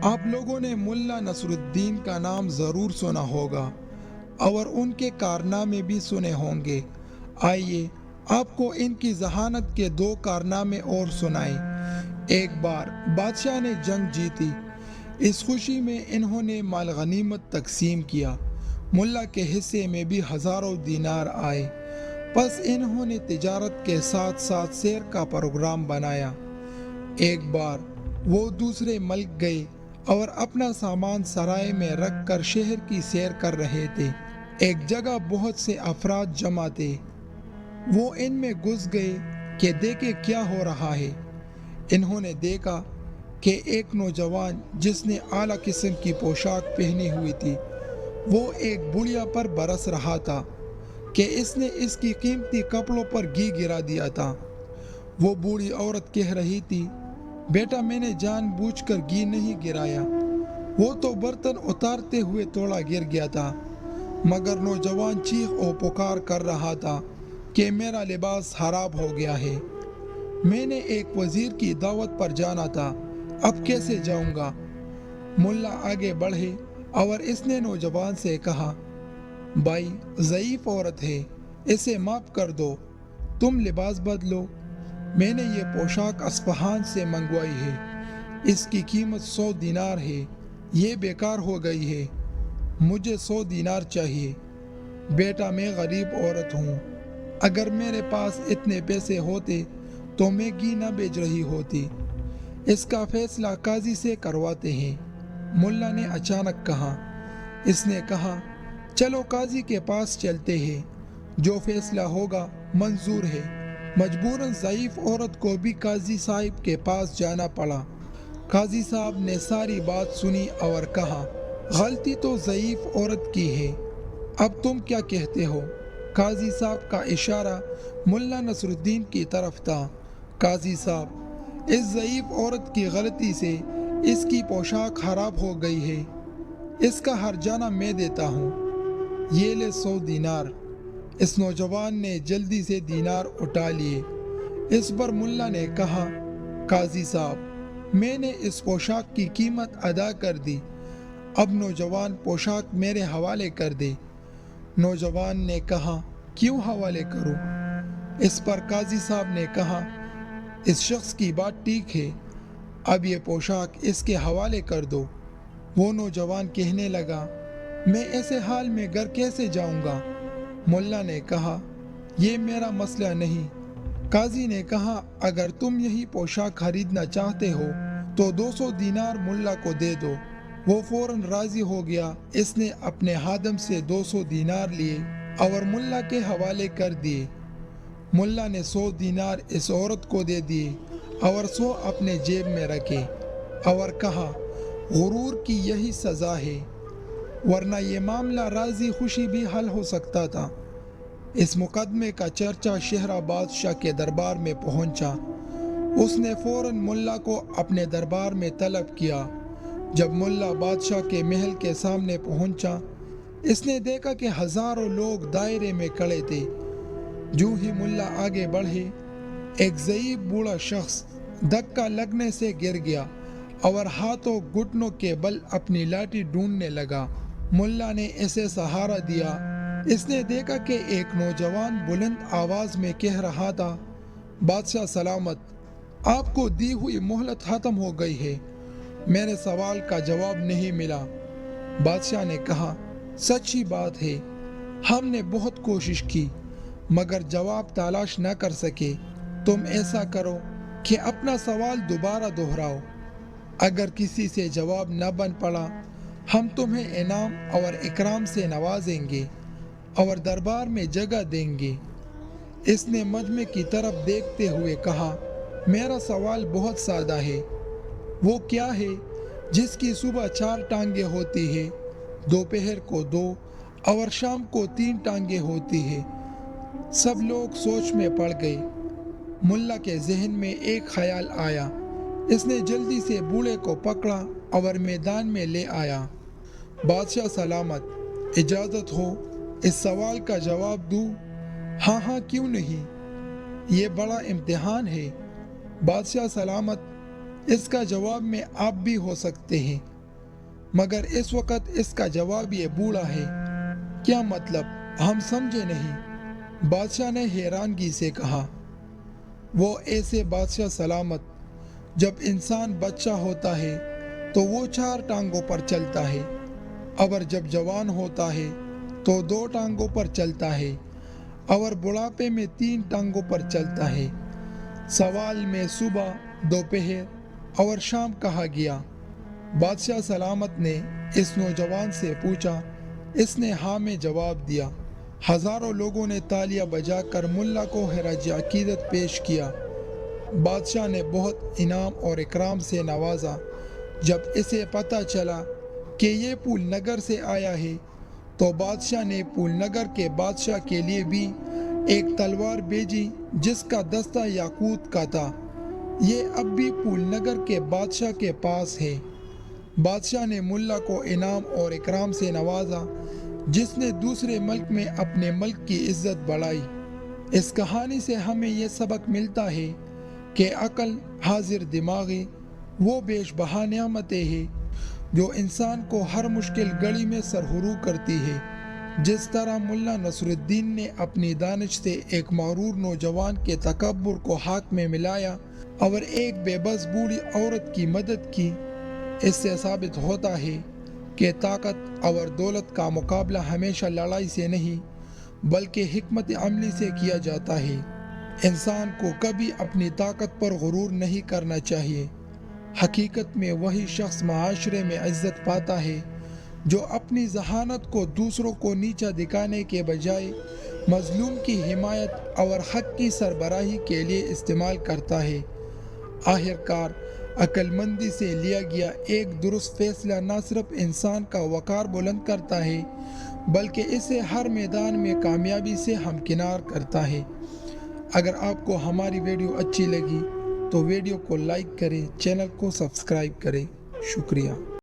آپ لوگوں نے ملا نصرالدین کا نام ضرور سنا ہوگا اور ان کے کارنامے بھی سنے ہوں گے۔ آئیے آپ کو ان کی ذہانت کے دو کارنامے اور سنائیں۔ ایک بار بادشاہ نے جنگ جیتی، اس خوشی میں انہوں نے مال غنیمت تقسیم کیا، ملا کے حصے میں بھی ہزاروں دینار آئے۔ پس انہوں نے تجارت کے ساتھ ساتھ سیر کا پروگرام بنایا۔ ایک بار وہ دوسرے ملک گئے اور اپنا سامان سرائے میں رکھ کر شہر کی سیر کر رہے تھے۔ ایک جگہ بہت سے افراد جمع تھے، وہ ان میں گھس گئے کہ دیکھے کیا ہو رہا ہے۔ انہوں نے دیکھا کہ ایک نوجوان جس نے اعلیٰ قسم کی پوشاک پہنی ہوئی تھی، وہ ایک بڑھیا پر برس رہا تھا کہ اس نے اس کی قیمتی کپڑوں پر گھی گرا دیا تھا۔ وہ بوڑھی عورت کہہ رہی تھی، بیٹا میں نے جان بوجھ کر گھی نہیں گرایا، وہ تو برتن اتارتے ہوئے توڑا گر گیا تھا۔ مگر نوجوان چیخ و پکار کر رہا تھا کہ میرا لباس خراب ہو گیا ہے، میں نے ایک وزیر کی دعوت پر جانا تھا، اب کیسے جاؤں گا؟ ملا آگے بڑھے اور اس نے نوجوان سے کہا، بھائی ضعیف عورت ہے، اسے معاف کر دو، تم لباس بدلو، میں نے یہ پوشاک اصفہان سے منگوائی ہے، اس کی قیمت 100 دینار ہے، یہ بیکار ہو گئی ہے، مجھے 100 دینار چاہیے۔ بیٹا میں غریب عورت ہوں، اگر میرے پاس اتنے پیسے ہوتے تو میں گھی نہ بیچ رہی ہوتی، اس کا فیصلہ قاضی سے کرواتے ہیں۔ ملا نے اچانک کہا، اس نے کہا چلو قاضی کے پاس چلتے ہیں، جو فیصلہ ہوگا منظور ہے۔ مجبوراً ضعیف عورت کو بھی قاضی صاحب کے پاس جانا پڑا۔ قاضی صاحب نے ساری بات سنی اور کہا، غلطی تو ضعیف عورت کی ہے، اب تم کیا کہتے ہو؟ قاضی صاحب کا اشارہ ملا نصرالدین کی طرف تھا۔ قاضی صاحب، اس ضعیف عورت کی غلطی سے اس کی پوشاک خراب ہو گئی ہے، اس کا ہرجانہ میں دیتا ہوں، یہ لے 100 دینار۔ اس نوجوان نے جلدی سے دینار اٹھا لیے۔ اس پر ملا نے کہا، قاضی صاحب میں نے اس پوشاک کی قیمت ادا کر دی، اب نوجوان پوشاک میرے حوالے کر دے۔ نوجوان نے کہا، کیوں حوالے کروں؟ اس پر قاضی صاحب نے کہا، اس شخص کی بات ٹھیک ہے، اب یہ پوشاک اس کے حوالے کر دو۔ وہ نوجوان کہنے لگا، میں ایسے حال میں گھر کیسے جاؤں گا؟ ملا نے کہا، یہ میرا مسئلہ نہیں۔ قاضی نے کہا، اگر تم یہی پوشاک خریدنا چاہتے ہو تو 200 دینار ملا کو دے دو۔ وہ فوراً راضی ہو گیا۔ اس نے اپنے خادم سے 200 دینار لیے اور ملا کے حوالے کر دیے۔ ملا نے 100 دینار اس عورت کو دے دیے اور 100 اپنے جیب میں رکھے اور کہا، غرور کی یہی سزا ہے، ورنہ یہ معاملہ راضی خوشی بھی حل ہو سکتا تھا۔ اس مقدمے کا چرچا شہر بادشاہ کے دربار میں پہنچا۔ اس نے فوراً ملا کو اپنے دربار میں طلب کیا۔ جب ملا بادشاہ کے محل کے سامنے پہنچا، اس نے دیکھا کہ ہزاروں لوگ دائرے میں کھڑے تھے۔ جو ہی ملا آگے بڑھے، ایک ضعیف بوڑھا شخص دھکا لگنے سے گر گیا اور ہاتھوں گھٹنوں کے بل اپنی لاٹھی ڈھونڈنے لگا۔ ملا نے اسے سہارا دیا۔ اس نے دیکھا کہ ایک نوجوان بلند آواز میں کہہ رہا تھا، بادشاہ سلامت، آپ کو دی ہوئی مہلت ختم ہو گئی ہے، میرے سوال کا جواب نہیں ملا۔ بادشاہ نے کہا، سچی بات ہے، ہم نے بہت کوشش کی مگر جواب تلاش نہ کر سکے۔ تم ایسا کرو کہ اپنا سوال دوبارہ دہراؤ، اگر کسی سے جواب نہ بن پڑا ہم تمہیں انعام اور اکرام سے نوازیں گے اور دربار میں جگہ دیں گے۔ اس نے مجمع کی طرف دیکھتے ہوئے کہا، میرا سوال بہت سادہ ہے، وہ کیا ہے جس کی صبح 4 ٹانگیں ہوتی ہے، دوپہر کو 2 اور شام کو 3 ٹانگیں ہوتی ہے؟ سب لوگ سوچ میں پڑ گئے۔ ملا کے ذہن میں ایک خیال آیا۔ اس نے جلدی سے بوڑھے کو پکڑا اور میدان میں لے آیا۔ بادشاہ سلامت، اجازت ہو اس سوال کا جواب دوں؟ ہاں ہاں کیوں نہیں، یہ بڑا امتحان ہے۔ بادشاہ سلامت، اس کا جواب میں آپ بھی ہو سکتے ہیں، مگر اس وقت اس کا جواب یہ بوڑھا ہے۔ کیا مطلب؟ ہم سمجھے نہیں۔ بادشاہ نے حیرانگی سے کہا، وہ ایسے بادشاہ سلامت، جب انسان بچہ ہوتا ہے تو وہ 4 ٹانگوں پر چلتا ہے، اور جب جوان ہوتا ہے تو 2 ٹانگوں پر چلتا ہے، اور بڑھاپے میں 3 ٹانگوں پر چلتا ہے۔ سوال میں صبح، دوپہر اور شام کہا گیا۔ بادشاہ سلامت نے اس نوجوان سے پوچھا۔ اس نے ہاں میں جواب دیا۔ ہزاروں لوگوں نے تالیاں بجا کر ملا کو خراج عقیدت پیش کیا۔ بادشاہ نے بہت انعام اور اکرام سے نوازا۔ جب اسے پتہ چلا کہ یہ پول نگر سے آیا ہے تو بادشاہ نے پول نگر کے بادشاہ کے لیے بھی ایک تلوار بھیجی جس کا دستہ یاقوت کا تھا۔ یہ اب بھی پول نگر کے بادشاہ کے پاس ہے۔ بادشاہ نے ملا کو انعام اور اکرام سے نوازا، جس نے دوسرے ملک میں اپنے ملک کی عزت بڑھائی۔ اس کہانی سے ہمیں یہ سبق ملتا ہے کہ عقل، حاضر دماغی وہ بیش بہا نعمتیں ہیں جو انسان کو ہر مشکل گھڑی میں سرخرو کرتی ہے۔ جس طرح ملا نصر الدین نے اپنی دانش سے ایک مغرور نوجوان کے تکبر کو ہاتھ میں ملایا اور ایک بے بس بوڑھی عورت کی مدد کی، اس سے ثابت ہوتا ہے کہ طاقت اور دولت کا مقابلہ ہمیشہ لڑائی سے نہیں بلکہ حکمت عملی سے کیا جاتا ہے۔ انسان کو کبھی اپنی طاقت پر غرور نہیں کرنا چاہیے۔ حقیقت میں وہی شخص معاشرے میں عزت پاتا ہے جو اپنی ذہانت کو دوسروں کو نیچا دکھانے کے بجائے مظلوم کی حمایت اور حق کی سربراہی کے لیے استعمال کرتا ہے۔ آخرکار عقل مندی سے لیا گیا ایک درست فیصلہ نہ صرف انسان کا وقار بلند کرتا ہے بلکہ اسے ہر میدان میں کامیابی سے ہمکنار کرتا ہے۔ اگر آپ کو ہماری ویڈیو اچھی لگی تو ویڈیو کو لائک کریں، چینل کو سبسکرائب کریں۔ شکریہ۔